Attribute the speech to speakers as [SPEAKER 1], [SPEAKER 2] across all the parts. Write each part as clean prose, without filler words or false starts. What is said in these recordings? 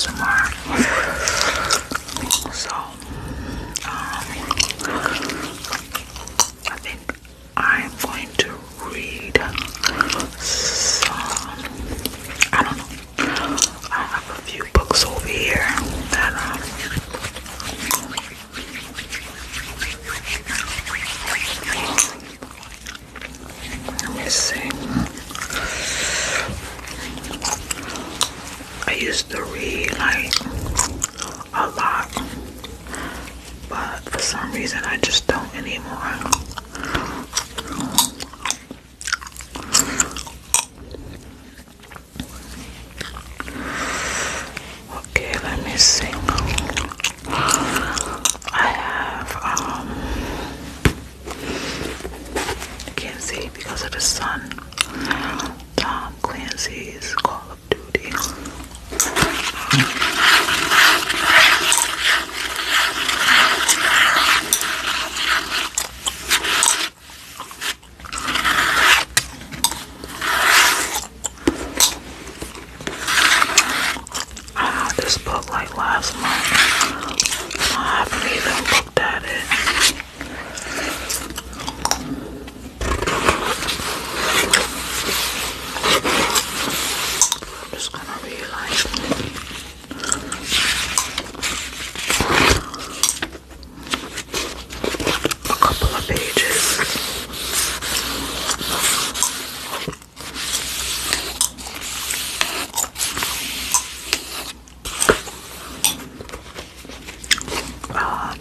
[SPEAKER 1] ASMR. So, I think I'm going to read some, I don't know, I have a few books over here that, let me see. I used to read like a lot, but for some reason I just don't anymore. Okay, let me see. I have I can't see because of the sun. Tom Clancy's Call of Duty. I had this book like last month. I haven't even looked at it. I'm just gonna read like a couple of pages.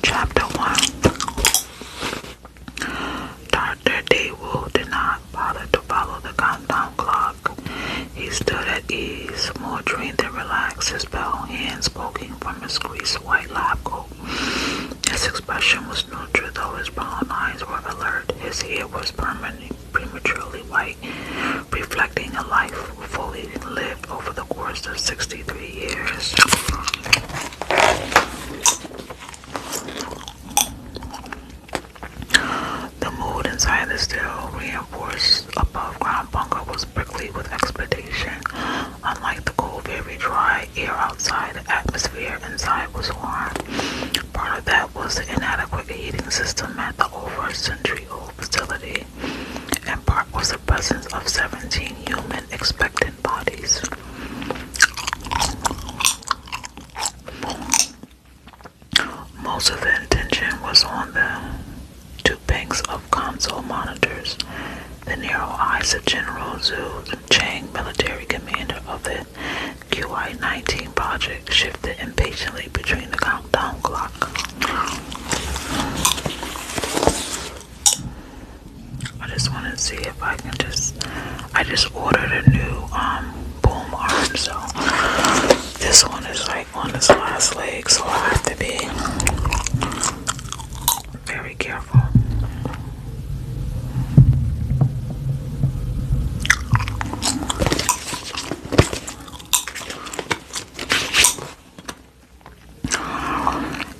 [SPEAKER 1] Chapter 1. Dr. Daewoo did not bother to follow the countdown clock. He stood at ease, more drained than relaxed, his pale hands poking from his greased white lab coat. His expression was neutral, though his brown eyes were alert. His hair was prematurely white, reflecting a life fully lived over the course of 63 years. The mood inside the still reinforced above-ground bunker was prickly with expectation. Unlike the cold, very dry air outside, the atmosphere inside was warm. Part of that was the inadequate heating system at the over a century-old facility, and part was the presence of 17 human expectant bodies. Most of the attention was on the two banks of console monitors. The narrow eyes of General Zhu Chang, military commander of the QI-19 project, shifted impatiently between the countdown clock. I just want to see if I can I just ordered a new boom arm, so this one is like on this last leg, so I have to be very careful.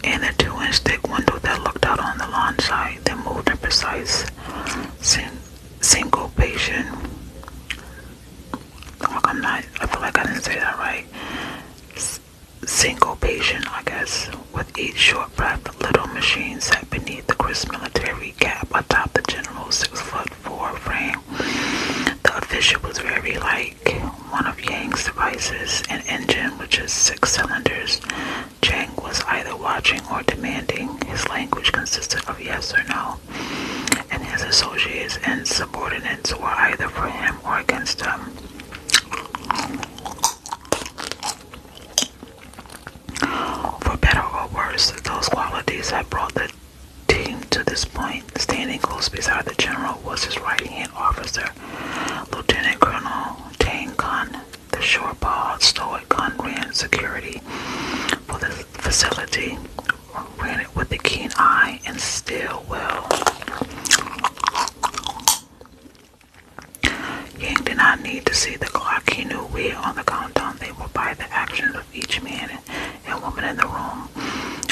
[SPEAKER 1] In a 2-inch thick window that looked out on the lawn side, that moved in precise syncopation. I feel like I didn't say that right. Syncopation, I guess. With each short breath, little machine sat beneath the crisp military cap atop the general's 6'4" frame. The official was very like one of Yang's devices, an engine which is 6 cylinders. Chang was either watching or demanding. His language consisted of yes or no, and his associates and subordinates were either for him or against him. For better or worse, those qualities had brought the team to this point. Standing close beside the general was his right-hand officer, Lieutenant Colonel Tang Kun. The short-bald, stoic Kun ran security for the facility, ran it with a keen eye and still well. Yang did not need to see the clock. He knew where on the countdown they were by the actions of each man and woman in the room.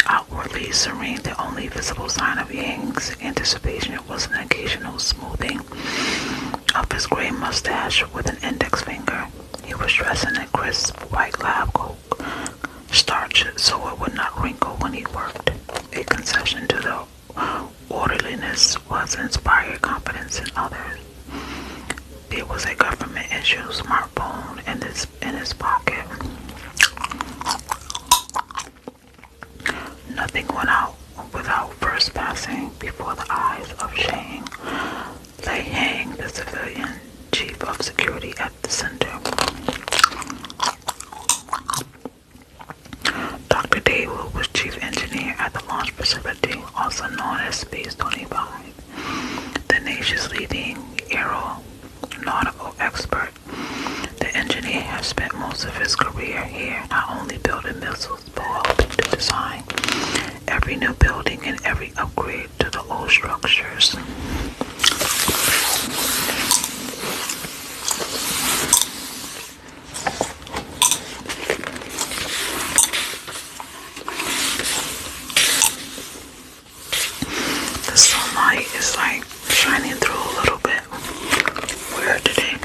[SPEAKER 1] Outwardly serene, the only visible sign of Yang's anticipation was an occasional smoothing of his gray mustache with an index finger. He was dressed in a crisp white lab coat, starch so it would not wrinkle when he worked. A concession to the orderliness was inspired confidence in others. There was a government-issued smartphone in his pocket. Nothing went out without first passing before the eyes of Shang Lei Hang, the civilian chief of security at the center. Dr. Daewoo was chief engineer at the launch facility, also known as Space 25, the nation's leading aeronautical expert. The engineer has spent most of his career here, not only building missiles, but helping to design every new building and every upgrade to the old structures. The sunlight is like shining through a little bit. Where today?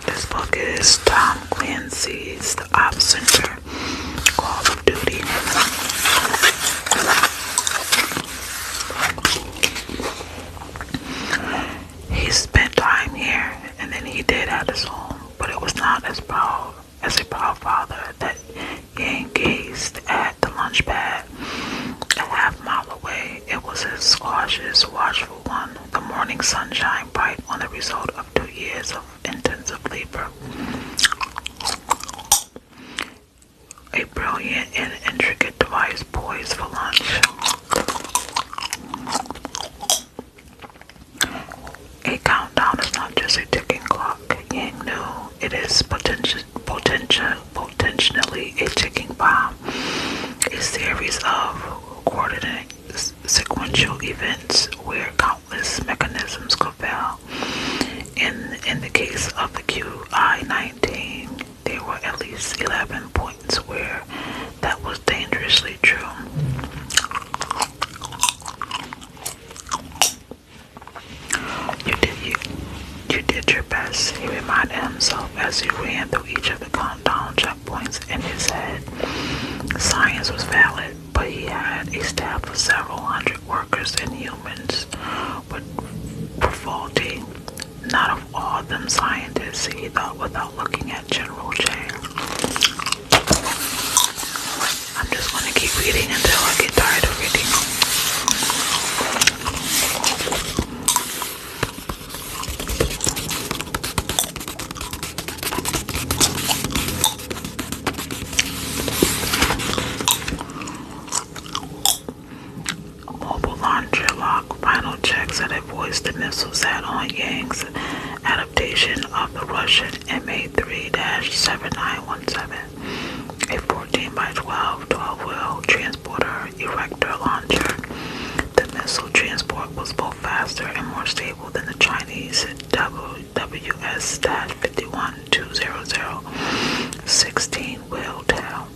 [SPEAKER 1] This book is Tom Clancy's The Op Center, Call of Duty. He spent time here, and then he did at his home, but it was not as proud as a proud father that Yang gazed at the lunch pad a half mile away. It was his cautious, watchful one, the morning sunshine bright on the result of 2 years of intensive labor. A brilliant and intricate device poised for lunch. A countdown is not just a ticking clock. Yang knew it is potentially a ticking bomb, a series of coordinate sequential events where countless mechanisms could fail. In the case of the QI-19, there were at least 11 points where that was dangerously true. You did your best, he reminded himself as he ran through each of the countdown checkpoints in his head. Science was valid, but he had a staff of several hundred workers and humans were faulty. Not of all of them scientists, he thought without looking at General Chang. I'm just going to keep reading until I get tired of reading. Mobile launcher lock final checks that had voiced the missiles had on Yang's adaptation of the Russian MA3-7917, a 14 by 12 12-wheel transporter erector launcher. The missile transport was both faster and more stable than the Chinese WS-51200 16-wheel tail.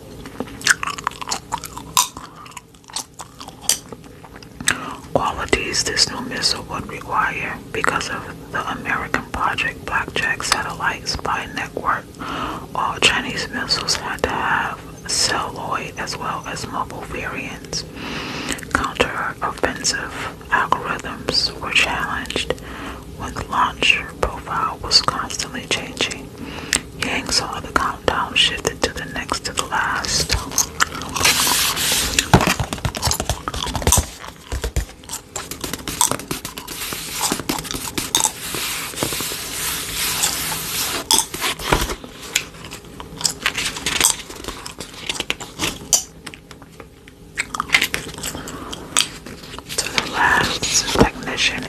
[SPEAKER 1] Qualities this new missile would require because of the American Project Blackjack satellites spy network. All Chinese missiles had to have celluloid as well as mobile variants. Counter-offensive algorithms were challenged when the launcher profile was constantly changing. Yang saw the countdown shifted to the next to the last.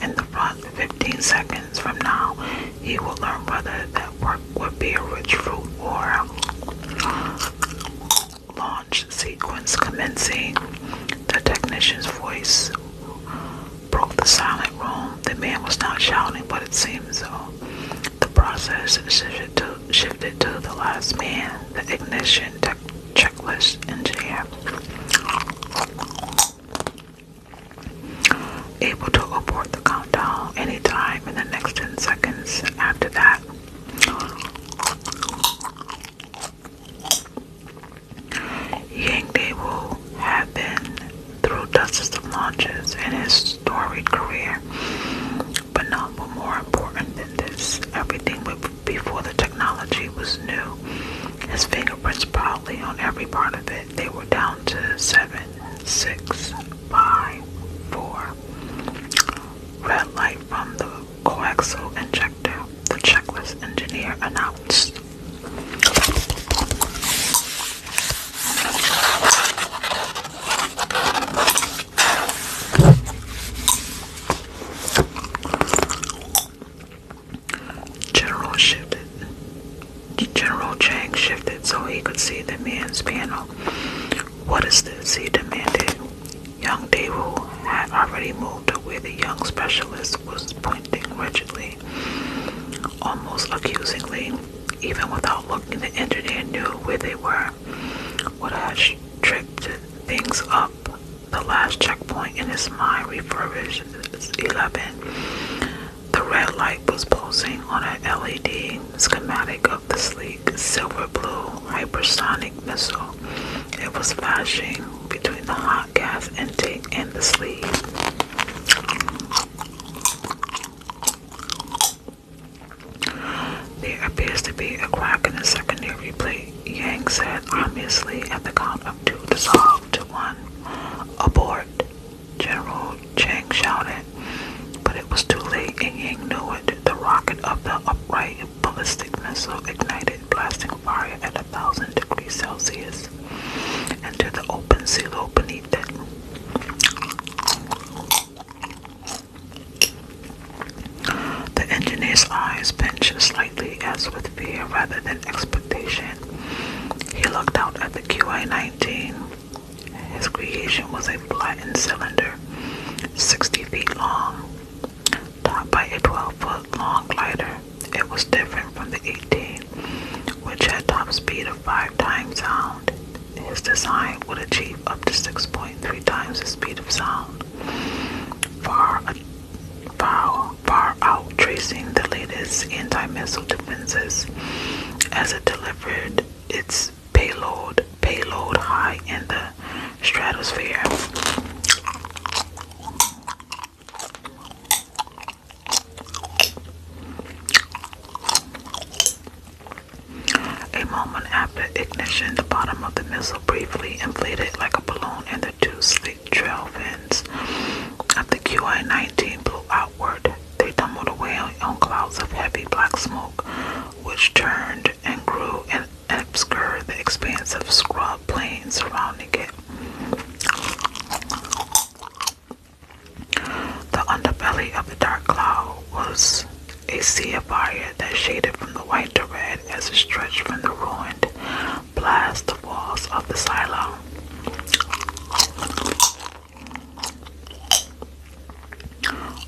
[SPEAKER 1] In the front 15 seconds from now, he will learn whether that work would be a rich fruit or launch sequence commencing. The technician's voice broke the silent room. The man was not shouting, but it seemed so. The process shifted to the last man, the ignition checklist engineer. Able to abort the countdown, any Daewoo had been through dozens of launches in his storied career, but none were more important than this. Everything before the technology was new. His fingerprints proudly on every part of it. They were down to 7, 6, 5, 4. Red light from the coaxial injector, the checklist engineer announced. General Chang shifted so he could see the man's panel. "What is this?" he demanded. Young Daewoo had already moved to where the young specialist was pointing rigidly, almost accusingly. Even without looking, the engineer knew where they were. What had tripped things up? The last checkpoint in his mind refurbished 11. The red light was pulsing on an LED schematic of the sleek silver-blue hypersonic missile. It was flashing between the hot gas intake and the sleeve. "There appears to be a crack in the secondary plate," Yang said ominously at the count of 2 dissolved to 1. "Abort!" General Chang shouted. But it was too late, and Yang knew it. The rocket of the upright ballistic missile ignited, blasting fire at 1,000 degrees Celsius into the open silo beneath it. The engineer's eyes pinched slightly, as with fear rather than expectation. He looked out at the QA-19. His creation was a flattened cylinder, 60 feet long, topped by a 12-foot-long glider. It was different from the 18, which had top speed of 5 times sound. His design would achieve up to 6.3 times the speed of sound, far outtracing the latest anti-missile defenses, as it delivered its payload high in the stratosphere. A moment after ignition, the bottom of the missile briefly inflated like a balloon, and the 2 sleek trail fins of the QI-19 blew outward. They tumbled away on clouds of heavy black smoke, which turned and grew and obscured the expanse of scrub plain surrounding it. The underbelly of the dark cloud was a sea of fire that shaded from the white to red as it stretched from the ruined blast walls of the silo.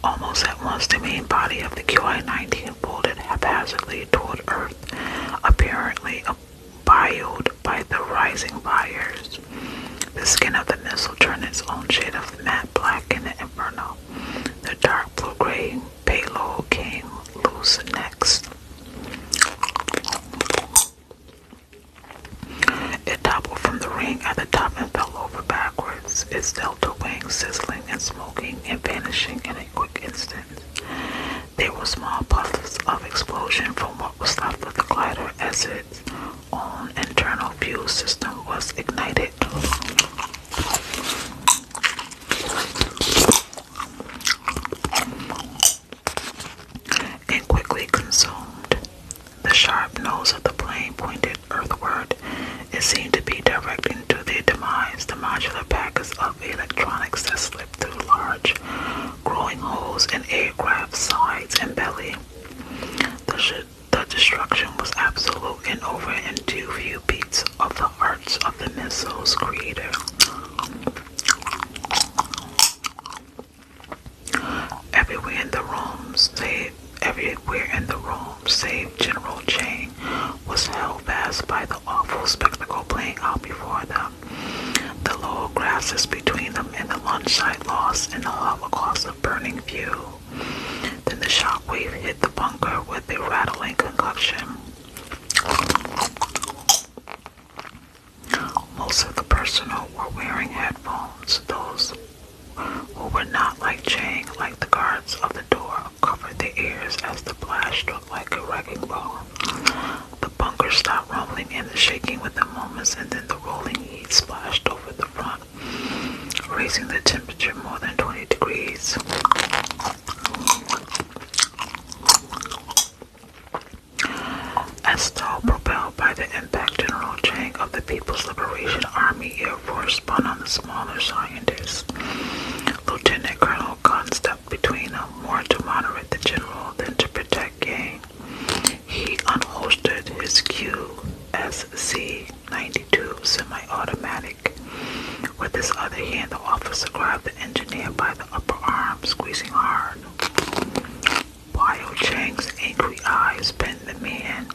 [SPEAKER 1] Almost at once, the main body of the QI-19 folded haphazardly toward Earth, apparently bioed by the rising fires. The skin of the missile turned its own shade of matte black in the inferno. The dark blue-gray payload came loose next. It toppled from the ring at the top and fell over backwards, its delta wings sizzling and smoking and vanishing in a quick instant. There were small puffs of explosion from what was left of the glider as its own internal fuel system was ignited. And quickly consumed. The sharp nose of the plane pointed earthward. It seemed to be directing to their demise the modular packets of electronics that slipped through large, growing holes in aircraft sides and belly. The destruction was absolute and over in too few beats of the arts of the missile's creator. Everywhere in the room, save General Chang, was held fast by the awful spectacle playing out before them. The low grasses between them and the lunch site lost in the holocaust of burning fuel. Then the shockwave hit the bunker with a rattling concussion. Most of the personnel were wearing headphones. Those who were not like Chang, like the guards of the door, covered their ears as the blast struck like a wrecking ball. The bunker stopped rumbling and the shaking within moments, and then the rolling heat splashed over the front, raising the temperature more than 20 degrees. As though propelled by the impact, General Chang of the People's Liberation Army Air Force spun on the smaller scientists. Lieutenant Colonel Gunn stepped between them, more to moderate the general than to protect Yang. He unholstered his QSC-92 semi-automatic. With his other hand, the officer grabbed the engineer by the upper arm, squeezing hard. While Chang's angry eyes pinned the man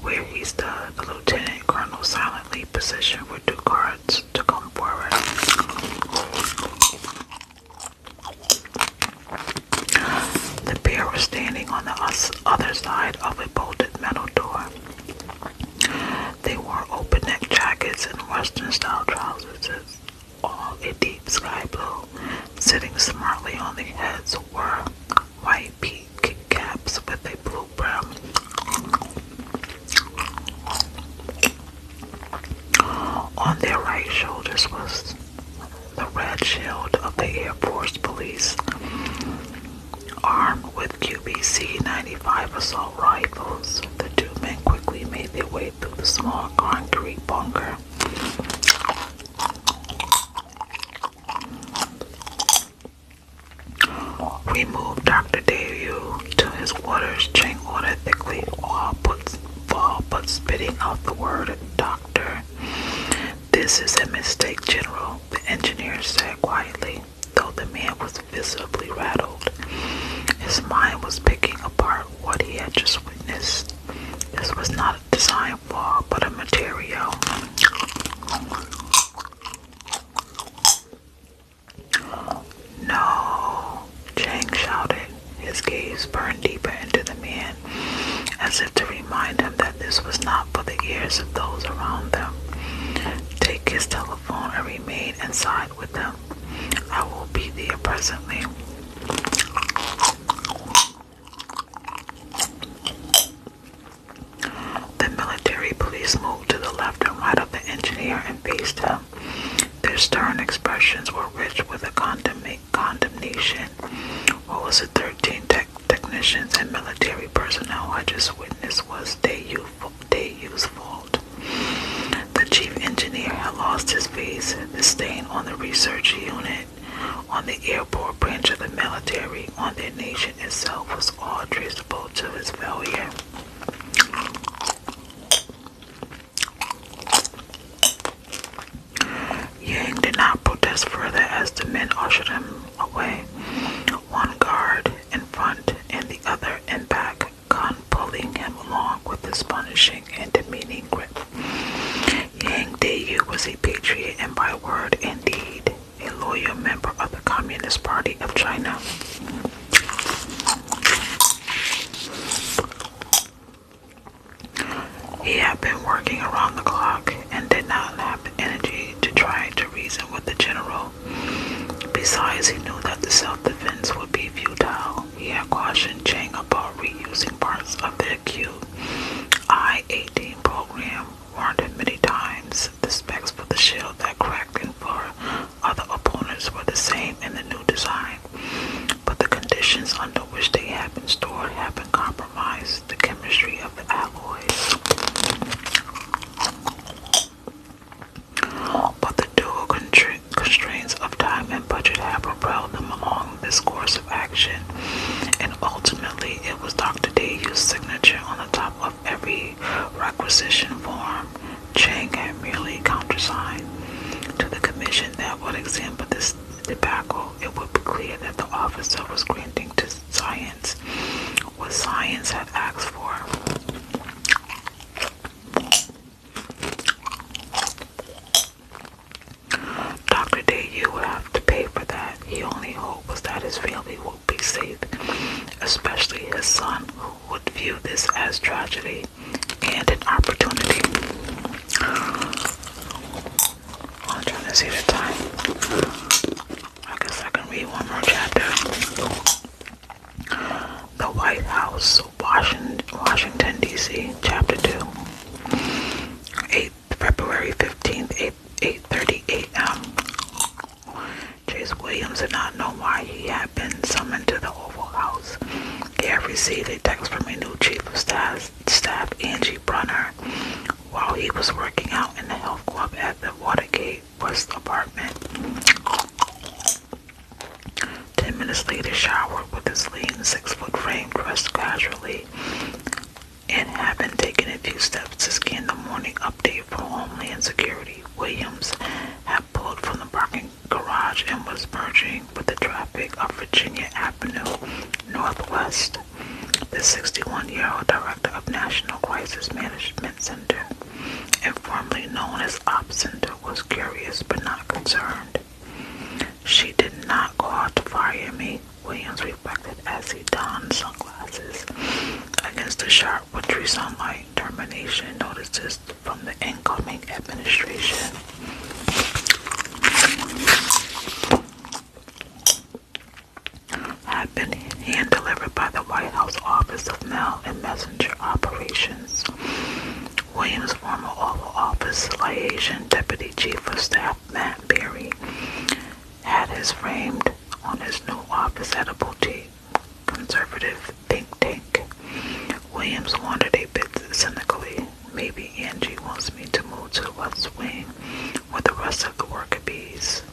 [SPEAKER 1] where he stood, the lieutenant colonel silently positioned for two guards to come forward. The pair were standing on the other side of a bolted metal door. They wore open-neck jackets and Western-style trousers, all a deep sky blue. Sitting smartly on their heads were white peak caps with a blue brim. On their right shoulders was the red shield of the Air Force Police. Armed with QBC-95 assault rifles, the two men quickly made their way through the small concrete bunker. Remove Dr. Daewoo to his quarters, Chang ordered thickly, all but spitting out the word doctor. This is a mistake, General, the engineer said quietly, though the man was visibly rattled. His mind was picking apart what he had just witnessed. This was not a design flaw, but a material. No, Chang shouted. His gaze burned deeper into the man, as if to remind him that this was not for the ears of those around them. Take his telephone and remain inside with him. I will be there presently. The military police moved to the left and right of the engineer and faced him. Their stern expressions were rich with a condemnation. What was the 13 technicians and military personnel I just witnessed was Daewoo's fault. The chief engineer had lost his face. The stain on the research unit, on the airport branch of the military, on their nation itself was all traceable to his failure. Yang did not protest further as the men ushered him away. One guard in front and the other in back, Gun pulling him along with his punishing and demeaning grip. Yang Daewoo was a patriot and by word and deed, a loyal member of the Communist Party of China. He had been working around the clock and did not have the energy to try to reason with the general. Besides, he knew that the self-defense would be futile. He had cautioned Chang about reusing parts of the acute I-18 program, warned him many times. The specs for the shield that cracked and for other opponents were the same in the new design, but the conditions under which they had been stored had been compromised. The chemistry of the alloys. But the dual constraints of time and budget had propelled them along this course of action, and ultimately it was Dr. Daewoo's signature on the top of every requisition form. Chang had merely countersigned. To the commission that would examine this debacle, it would be clear that the officer was granting to science what science had asked for. Dr. Daewoo would have to pay for that. He only hope was that his family would be safe, especially his son, who would view this as tragedy and an opportunity. I'll try bedtime. I guess I can read one more chapter. The White House, Washington, D.C., Chapter 2. February 15th, 8:30 a.m. Chase Williams did not know why he had been summoned to the Oval House. He had received a text from a new chief of staff, Angie Brunner, while he was working out in the health club at the Watergate West apartment. 10 minutes later, showered with his lean 6-foot frame, dressed casually, and having taken a few steps to scan the morning update from Homeland Security, Williams had pulled from the parking garage and was merging with the traffic of Virginia Avenue Northwest. The 61-year-old director of National Crisis Management Center, informally known as Op Center, was curious but not concerned. "She did not go out to fire me," Williams reflected as he donned sunglasses against the sharp wintry sunlight. Termination notices from the incoming administration had been hand-delivered by the White House Office of Mail and Messenger Operations. Williams' former Oval Office liaison, Deputy Chief of Staff Matt Berry, had his framed on his new office at a boutique conservative think tank. Williams wondered a bit cynically, maybe Angie wants me to move to the West Wing with the rest of the worker bees.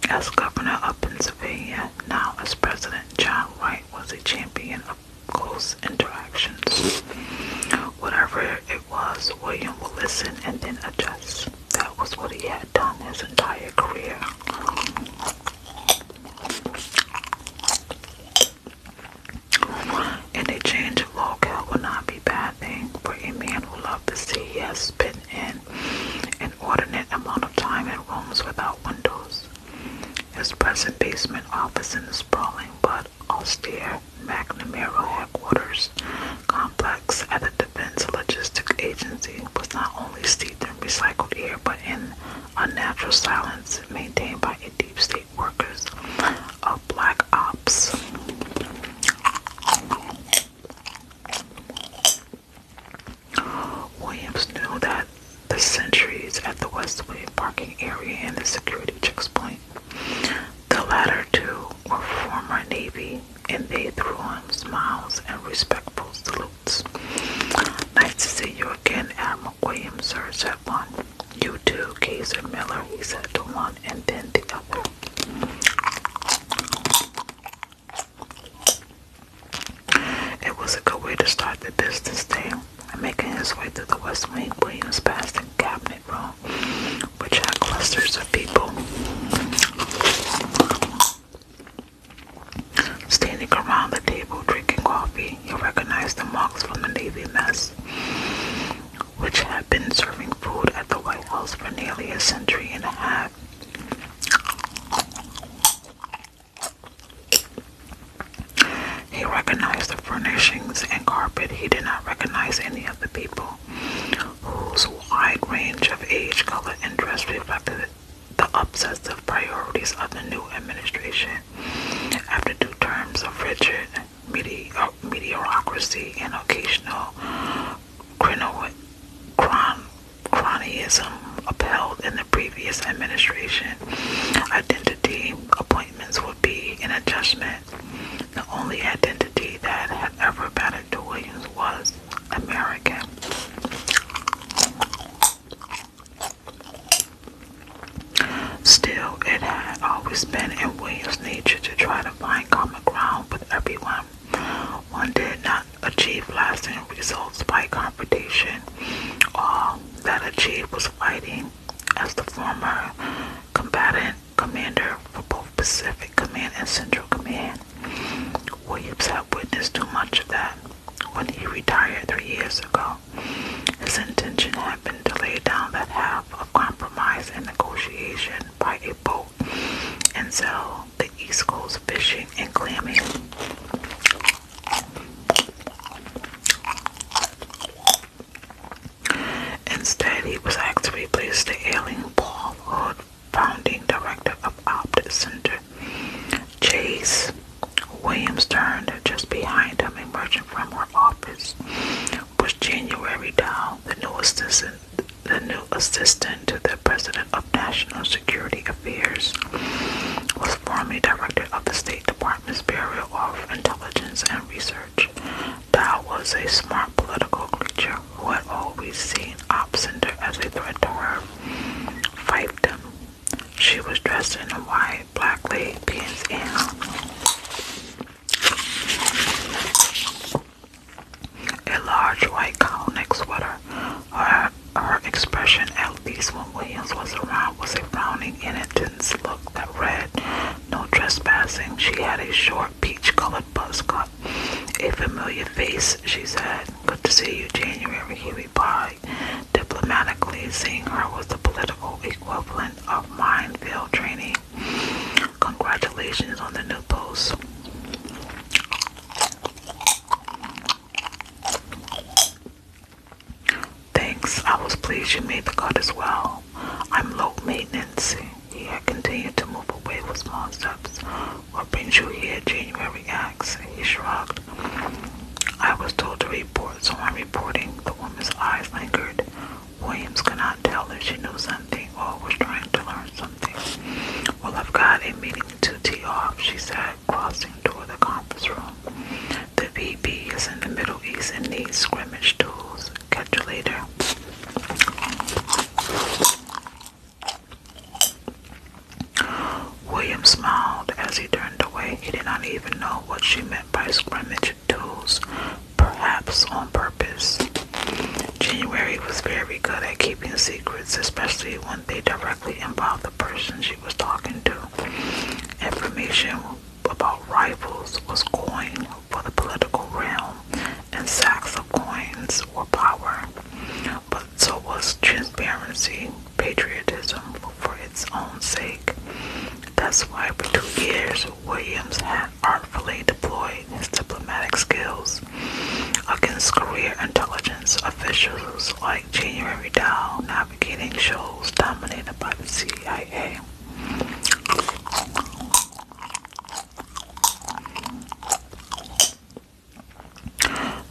[SPEAKER 1] As governor of Pennsylvania, now as president, John Wright was a champion of close interactions. Whatever it was, William would listen and then adjust. That was what he had done his entire career. And a change of locale would not be a bad thing for a man who loved the sea. He has spent an inordinate amount of time in rooms without windows. His present basement office in the sprawling but austere McNamara headquarters complex at the Defense Logistics Agency was not only steeped in recycled air but in unnatural silence maintained by a deep state workers of black ops. Williams knew that the sentries at the West Wing parking area and the security checkpoint, the latter two were former Navy, and they threw him smiles and respectful salutes. "Nice to see you again, Admiral Williams, sir," said one. "You too, Kaiser Miller," he said to one and then the other. It was a good way to start the business day. Making his way through the West Wing, Williams passed the cabinet room, which had clusters of people standing around the table drinking coffee. He recognized the monks from the Navy mess, which had been serving food at the White House for nearly a century and a half. He recognized the furnishings and carpet. He did not recognize any of the people, whose wide range of age, color, and dress reflected the obsessive priorities of the new administration. After 2 terms of rigid mediocrity and occasional cronyism upheld in the previous administration, identity appointments would be an adjustment. The only identity that had ever mattered to Williams was American. Still, it had always been in Williams' nature to try to find common ground with everyone. One did not achieve lasting results by confrontation. All that achieved was fighting. As the former combatant commander for both Pacific Command and Central Command, Williams had witnessed too much of that. When he retired 3 years ago, his intention had been to lay down that half of compromise and negotiation by a boat and sail the East Coast fishing and clamming. Instead, he was asked to replace the ailing Paul Hood, founding director new assistant to the President of National Security Affairs, was formerly director of the State Department's Bureau of Intelligence and Research. Dow was a smart political creature who had always seen Op Center as a threat to her fiefdom. She was dressed in a white, black leg pants and a large white cowl-neck sweater. Her expression, at least when Williams was around, was a frowning and intense look that read, "No trespassing." She had a short, peach-colored buzz cut. "A familiar face," she said. "Good to see you, January," he replied, diplomatically, seeing her was the political equivalent of minefield training. "Congratulations on the new post." "Thanks. I was pleased you made the cut as well. I'm low maintenance." He had continued to move away with small steps. "What brings you here?" January asked. He shrugged. "I was told to report, so I'm reporting." The woman's eyes lingered. Williams could not tell if she knew something or was trying to learn something. "Well, I've got a meeting to tee off," she said, crossing toward the conference room. "The VP is in the Middle East and needs scrimmage tools. Catch you later." William smiled as he turned away. He did not even know what she meant by scrimmage tools, perhaps on purpose. January was very good at keeping secrets, especially when they directly involved the person she was talking to. Information about rifles was coin for the political realm, and sacks of coins were power. But so was transparency, patriotism for its own sake. That's why for 2 years, Williams had artfully deployed his diplomatic skills against career intelligence officials like January Dow, navigating shows dominated by the CIA.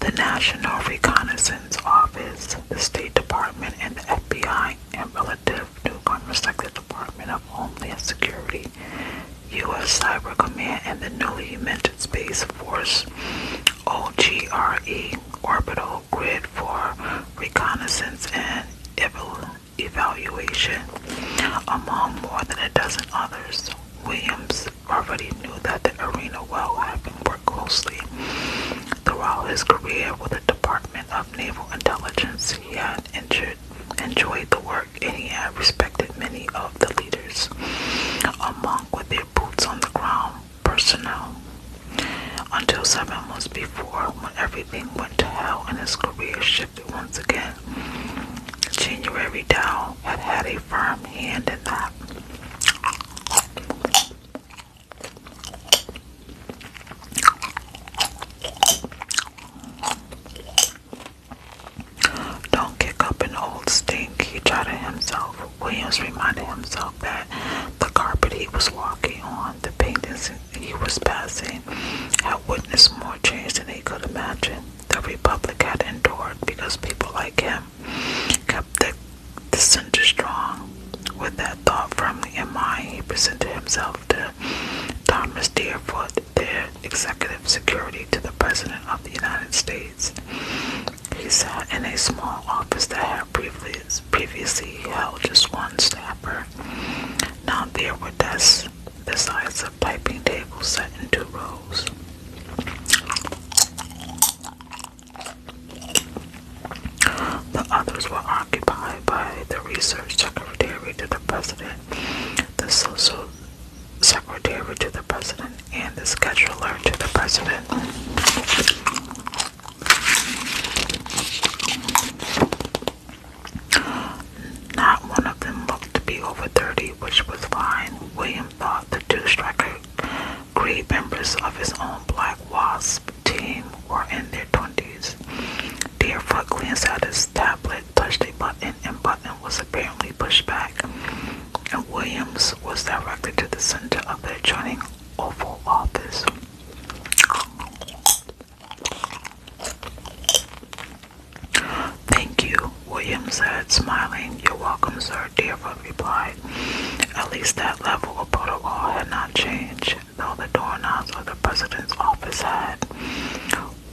[SPEAKER 1] The National Reconnaissance Office, the State Department, and the FBI, and relative newcomers like the Department of Homeland Security, U.S. Cyber Command, and the newly minted Space Force OGRE, Orbital Grid for Reconnaissance and Evaluation, among more than a dozen others. Williams already knew that the arena well, having worked closely throughout his career with the Department of Naval Intelligence. He had enjoyed the work, and he had respected many of the leaders among with their boots on the ground personnel. Until 7 months before, when everything went to hell and his career shifted once again. January Dow had a firm hand in that. "Don't kick up an old stink," he chided himself. Williams reminded himself that the carpet he was walking on, the paintings he was passing, had witnessed more change than he could imagine. The Republic had endured because people like him kept the center strong. With that thought firmly in mind, he presented himself to Thomas Deerfoot, the executive secretary to the President of the United States. He sat in a small office that had previously held just one staffer. Now there were desks the size of typing tables set in 2 rows. The others were occupied by the research secretary to the president, the social secretary to the president, and the scheduler to the president. Not one of them looked to be over 30, which was fine. William thought the 2 striker grade members of his own Black Wasp team were in their 20s. Deerfoot glanced at his tablet, touched a button, and button was apparently pushed back, and Williams was directed to the center of the adjoining Oval Office. "Thank you," Williams welcome, sir," Deerfoot replied. At least that level of protocol had not changed, though the doorknobs of the president's office had.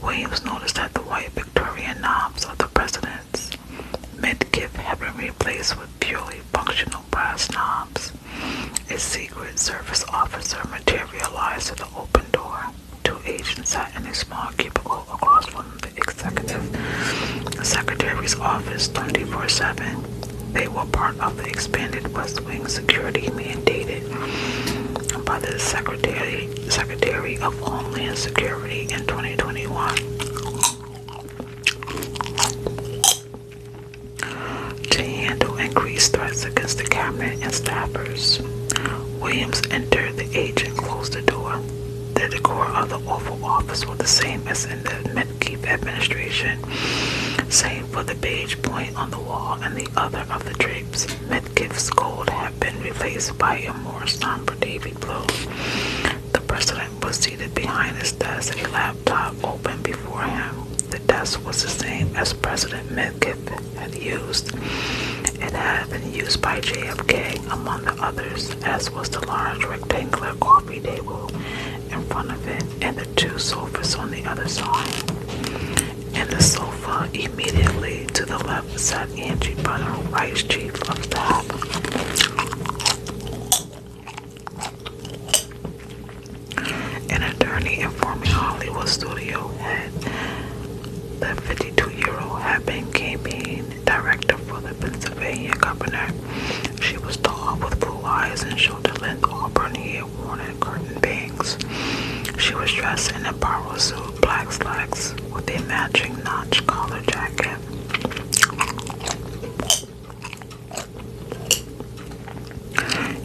[SPEAKER 1] Williams noticed that the white Victorian knobs of the president's midgift had been replaced with purely functional brass knobs. A Secret Service officer materialized at the open door. Two agents sat in a small cubicle across from the executive secretary's office 24/7. They were part of the expanded West Wing security mandated by the Secretary of Homeland Security in 2021 to handle increased threats against the cabinet and staffers. Williams entered. The agent closed the door. The decor of the Oval Office was the same as in the Medkeep administration, save for the beige point on the wall and the other of the drapes. Medkeep's gold had been replaced by a more somber navy blue. The president was seated behind his desk, a laptop open before him. The desk was the same as President Medkeep had used. It had been used by JFK, among the others, as was the large rectangular coffee table in front of it and the two sofas on the other side. In the sofa immediately to the left sat Angie Brunner, Vice Chief of Staff. An attorney informing Hollywood studio head. The 52-year-old had been campaign director for the Pennsylvania governor. She was tall with blue eyes and shoulder-length auburn hair worn in curtain bangs. She was dressed in a borrowed suit, black slacks, with a matching notch collar jacket.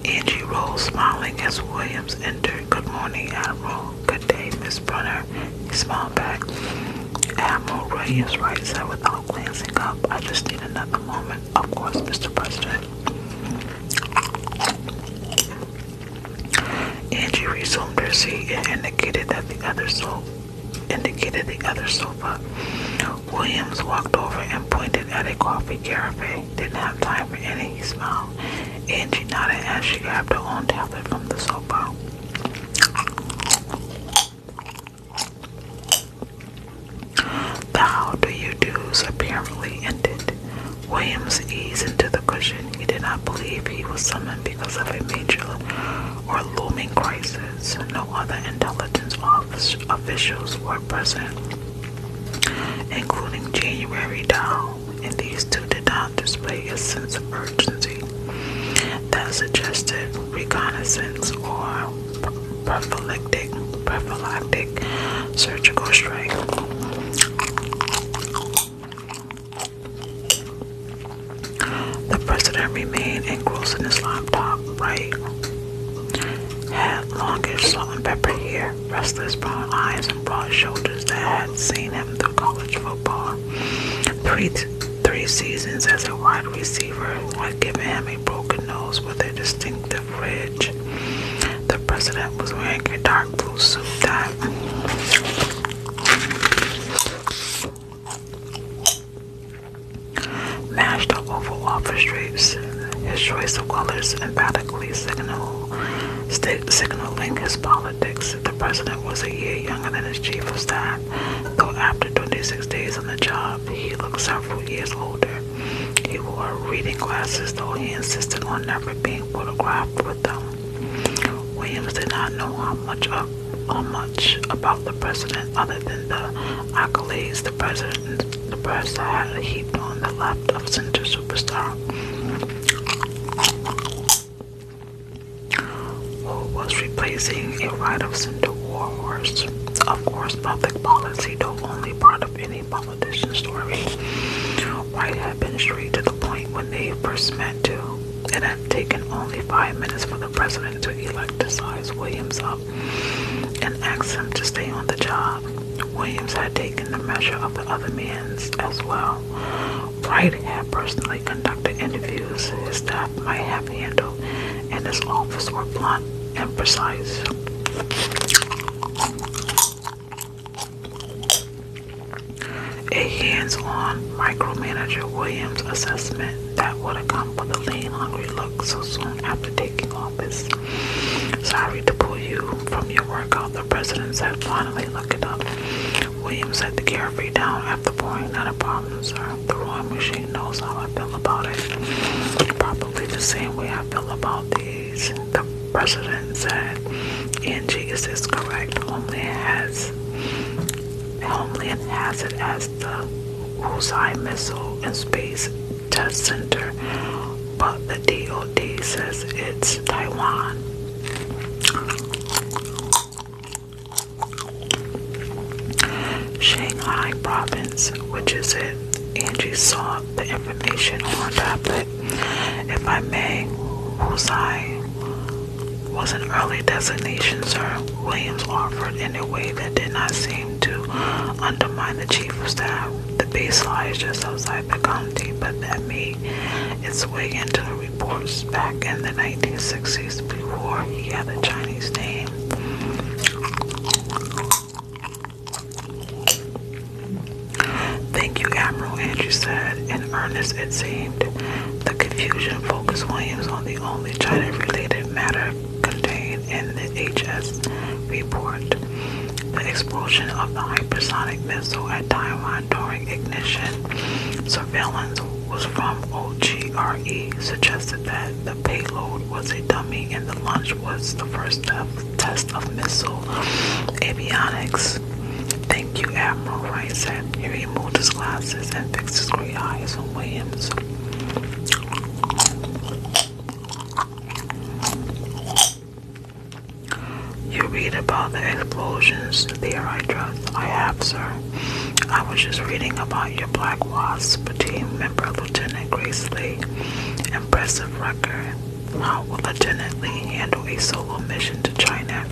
[SPEAKER 1] Angie rose, smiling as Williams entered. "Good morning, Admiral." "Good day, Miss Brunner." He smiled back. "Admiral Williams, right," said without glancing up. "I just need another moment." "Of course, Mr. President." Angie resumed her seat and indicated the other sofa. Williams walked over and pointed at a coffee carafe. "Didn't have time for any," he smiled. Angie nodded as she grabbed her own tablet from the sofa. The "how do you do's" apparently ended. Williams eased into the cushion. He did not believe he was summoned because of a major or looming crisis. No other intelligence officials were present, including January Dow, and these two did not display a sense of urgency that suggested reconnaissance or prophylactic surgical strike. The president remained engrossed in his laptop. Right had longish salt and pepper hair, restless brown eyes, and broad shoulders that had seen him through college football. Three seasons as a wide receiver had given him a broken nose with a distinctive ridge. The president was wearing a dark blue suit that matched the Oval Office drapes. His choice of colors emphatically signaling his politics. The president was a year younger than his chief of staff, though after 26 days on the job, he looked several years older. He wore reading glasses, though he insisted on never being photographed with them. Williams did not know how much about the president other than the accolades the press had heaped on the left of center superstar, who was replacing a right-of-center warhorse. Of course, public policy, though only part of any politician's story. Wright had been straight to the point when they first met, too. It had taken only 5 minutes for the president to elect to size Williams up and ask him to stay on the job. Williams had taken the measure of the other man's as well. Wright had personally conducted interviews his staff might have handled, and his offers were blunt and precise. A comments on micromanager Williams' assessment that would have come with a lean, hungry look so soon after taking office. Sorry to pull you from your workout, the president said, finally looking up. Williams set the carefree down after pouring. Not a problem, sir. The rowing machine knows how I feel about it. Probably the same way I feel about these, the president said. Angie, is this correct? Homeland has it as the Husai Missile and Space Test Center, but the DoD says it's Taiwan. Shanghai province, which is it? Angie saw the information on her tablet. If I may, Husai was an early designation, sir, Williams offered in a way that did not seem to undermine the chief of staff. The base lies just outside the county, but that made its way into the reports back in the 1960s before he had a Chinese name. Thank you, Admiral, Andrew said. In earnest, it seemed. The confusion focused Williams on the only China-related matter contained in the HS report. The explosion of the hypersonic missile at Taiwan during ignition. Surveillance was from OGRE suggested that the payload was a dummy and the launch was the first test of missile avionics. Thank you, Admiral, Wright said. He removed his glasses and fixed his gray eyes on Williams. You read about the explosions there, I trust. I have, sir. I was just reading about your Black Wasp team member, Lieutenant Grace Lee. Impressive record. How will Lieutenant Lee handle a solo mission to China?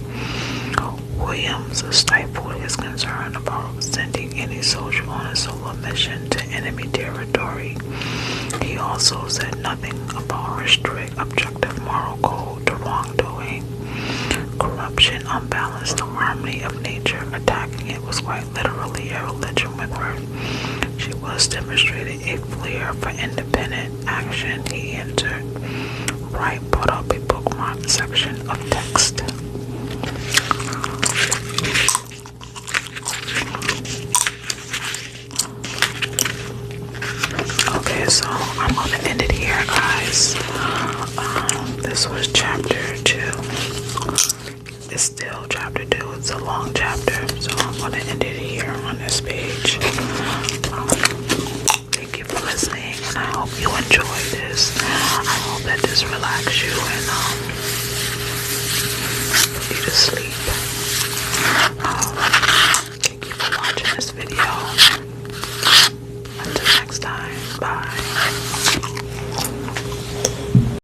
[SPEAKER 1] Williams stifled his concern about sending any soldier on a solo mission to enemy territory. He also said nothing about her strict, objective moral code to wrongdoing. Corruption unbalanced the harmony of nature. Attacking it was quite literally a religion with her. She was demonstrating a flair for independent action, he entered. Wright put up a bookmarked section of text. Okay, so I'm going to end it here, guys. This was chapter 2. It's still chapter 2. It's a long chapter, so I'm going to end it here on this page. Thank you for listening, and I hope you enjoy this. I hope that this relaxes you and put you to sleep.